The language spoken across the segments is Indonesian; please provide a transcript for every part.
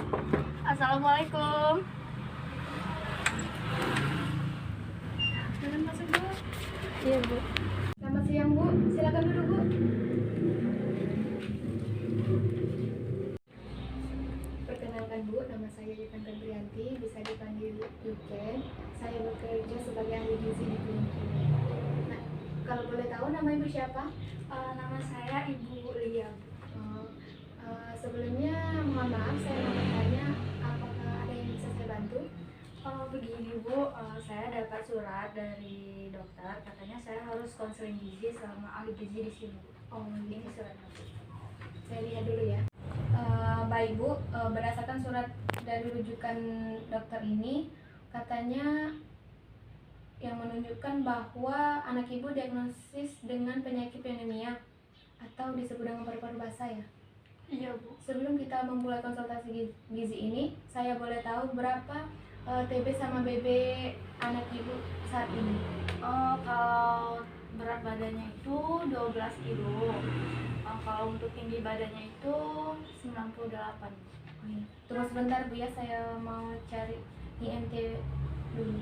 Assalamualaikum. Silakan masuk, Bu. Iya, Bu. Selamat siang, Bu. Silakan duduk, Bu. Perkenalkan, Bu, nama saya Yuken Febrianti, bisa dipanggil Yuken. Saya bekerja sebagai ahli gizi di klinik ini. Nah, kalau boleh tahu nama Ibu siapa? Nama saya Ibu Lia. Oh, sebelumnya mohon maaf saya mau bertanya, apakah ada yang bisa saya bantu? Begini, Bu, saya dapat surat dari dokter, katanya saya harus konseling gizi sama ahli gizi di sini, Bu. Oh, Ini gitu. suratnya, Bu. Saya lihat dulu ya. Baik, Bu, berdasarkan surat dari rujukan dokter ini, katanya yang menunjukkan bahwa anak Ibu diagnosis dengan penyakit anemia atau disebut dengan paru-paru basah ya. Iya, Bu. Sebelum kita memulai konsultasi gizi ini, saya boleh tahu berapa TB sama BB anak Ibu saat ini? Kalau berat badannya itu 12 kilo. Kalau untuk tinggi badannya itu 98. Tunggu sebentar, Bu ya, saya mau cari IMT dulu.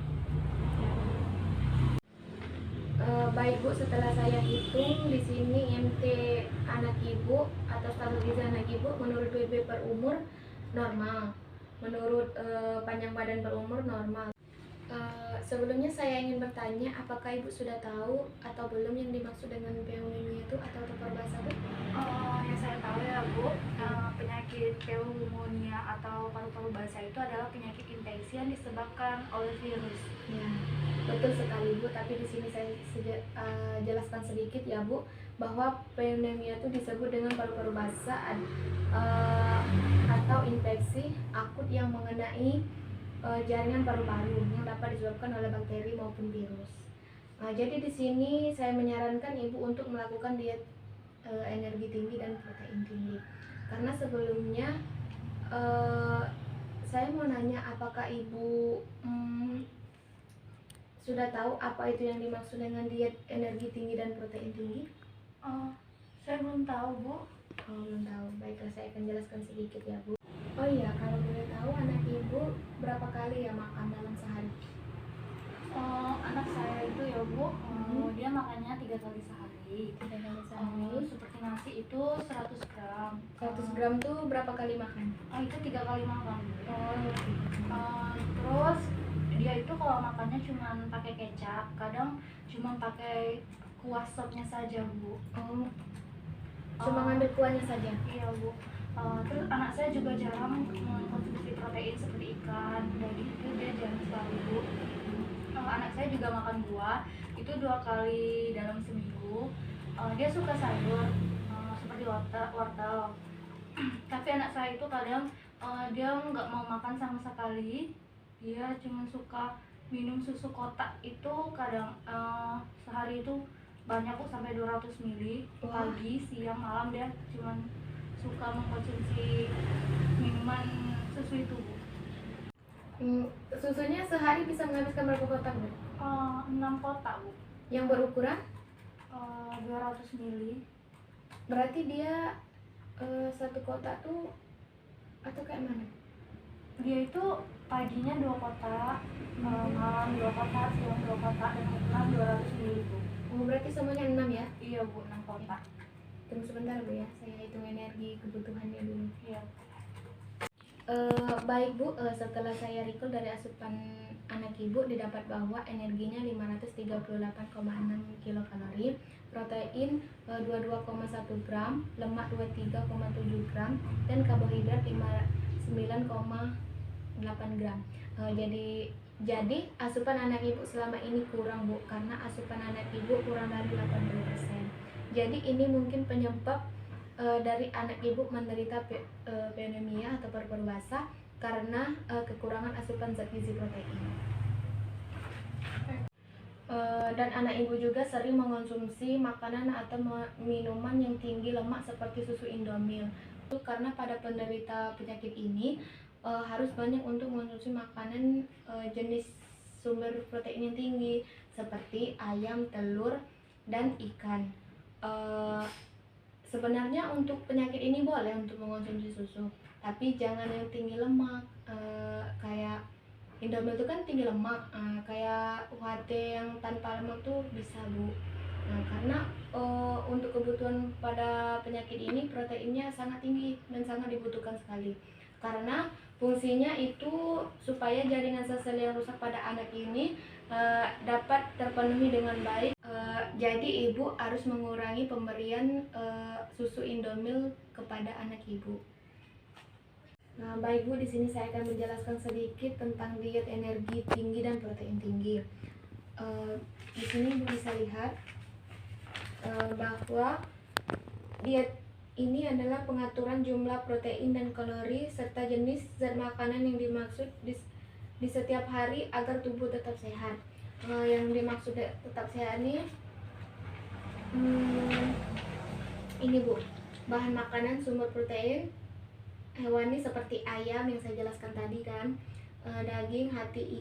Baik, Bu, setelah saya hitung di sini IMT anak Ibu atau status gizi anak Ibu menurut BB per umur normal, menurut panjang badan per umur normal. Sebelumnya saya ingin bertanya, apakah Ibu sudah tahu atau belum yang dimaksud dengan pneumonia itu atau paru basah, Bu? Yang saya tahu ya, Bu, penyakit pneumonia atau paru-paru basah itu adalah penyakit infeksi yang disebabkan oleh virus. Ya, betul sekali, Bu. Tapi di sini saya jelaskan sedikit ya, Bu, bahwa pneumonia itu disebut dengan paru-paru basah atau infeksi akut yang mengenai jaringan paru-paru yang dapat disebabkan oleh bakteri maupun virus. Jadi di sini saya menyarankan Ibu untuk melakukan diet energi tinggi dan protein tinggi. Karena sebelumnya saya mau nanya, apakah Ibu sudah tahu apa itu yang dimaksud dengan diet energi tinggi dan protein tinggi? Saya belum tahu, Bu. Belum tahu. Baiklah, saya akan jelaskan sedikit ya, Bu. Oh iya, kalau boleh tahu anak Ibu berapa kali ya makan dalam sehari? Anak saya itu ya, Bu, dia makannya 3 kali sehari. 3 kali sehari. Seperti nasi itu 100 gram. 100 gram tuh berapa kali makan? Itu 3 kali makan, Bu. Oh, Terus dia itu kalau makannya cuma pakai kecap, kadang cuma pakai kuah sopnya saja, Bu. Cuma ngambil kuahnya saja? Iya, Bu. Terus anak saya juga jarang mengkonsumsi protein seperti ikan, daging itu dia jarang sekali, Bu. Anak saya juga makan buah itu 2 kali dalam seminggu. Dia suka sayur seperti wortel. Tapi anak saya itu kadang dia nggak mau makan sama sekali. Dia cuma suka minum susu kotak itu kadang sehari itu banyak, Bu, sampai 200 ml. Pagi, siang, malam dia cuma suka mengkonsumsi minuman susu itu, Bu. Susunya sehari bisa menghabiskan berapa kotak, Bu? 6 kotak, Bu. Yang berukuran 200 ml. berarti dia satu kotak tuh atau kayak mana? Dia itu paginya 2 kotak, malam 2 kotak, siang 2 kotak, dan malam 200 ml, Bu. Berarti semuanya 6 ya? Iya, Bu, 6 kotak. Tunggu sebentar, Bu ya, saya hitung energi kebutuhannya dulu. Iya. Baik, Bu, setelah saya recall dari asupan anak Ibu didapat bahwa energinya 538,6 kilokalori, protein 22,1 gram, lemak 23,7 gram, dan karbohidrat 9,8 gram. Jadi asupan anak Ibu selama ini kurang, Bu, karena asupan anak Ibu kurang dari 80%. Jadi ini mungkin penyebab dari anak Ibu menderita pneumonia atau paru-paru basah karena kekurangan asupan zat gizi protein. Dan anak Ibu juga sering mengonsumsi makanan atau minuman yang tinggi lemak seperti susu Indomil. Itu karena pada penderita penyakit ini harus banyak untuk mengonsumsi makanan jenis sumber protein yang tinggi seperti ayam, telur, dan ikan. Sebenarnya untuk penyakit ini boleh untuk mengonsumsi susu, tapi jangan yang tinggi lemak. Kayak Indomie itu kan tinggi lemak, kayak UHT yang tanpa lemak tuh bisa Bu. Nah, karena untuk kebutuhan pada penyakit ini proteinnya sangat tinggi dan sangat dibutuhkan sekali. Karena fungsinya itu supaya jaringan sel-sel yang rusak pada anak ini dapat terpenuhi dengan baik. Jadi ibu harus mengurangi pemberian susu Indomil kepada anak ibu. Nah, baik Bu, di sini saya akan menjelaskan sedikit tentang diet energi tinggi dan protein tinggi. Di sini Ibu bisa lihat bahwa diet ini adalah pengaturan jumlah protein dan kalori serta jenis zat makanan yang dimaksud di setiap hari agar tubuh tetap sehat. Yang dimaksud tetap sehat ini Bu, bahan makanan sumber protein hewani seperti ayam yang saya jelaskan tadi kan, daging, hati,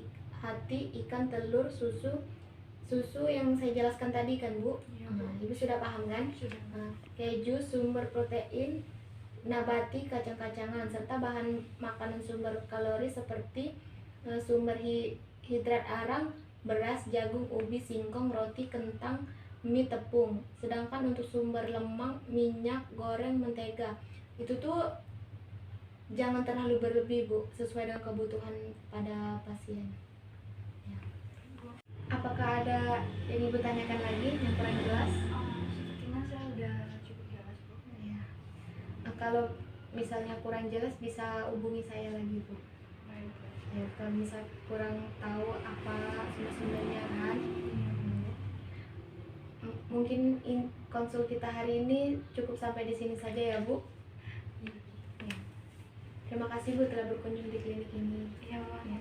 ikan, telur, susu yang saya jelaskan tadi kan Bu. Ibu sudah paham kan? Sudah. Keju sumber protein nabati, kacang-kacangan, serta bahan makanan sumber kalori seperti sumber hidrat arang, beras, jagung, ubi, singkong, roti, kentang, mie, tepung. Sedangkan untuk sumber lemak, minyak goreng, mentega itu tuh jangan terlalu berlebih Bu, sesuai dengan kebutuhan pada pasien ya. Apakah ada yang Ibu tanyakan lagi yang kurang jelas? Sepertinya saya udah cukup jelas Bu. Ya. Kalau misalnya kurang jelas bisa hubungi saya lagi Bu. Baik. Ya, kalau misal kurang tahu apa sumber-sumbernya kan. Mungkin konsul kita hari ini cukup sampai di sini saja ya Bu. Ya. Terima kasih Bu telah berkunjung di klinik ini. Iya, Pak. Ya.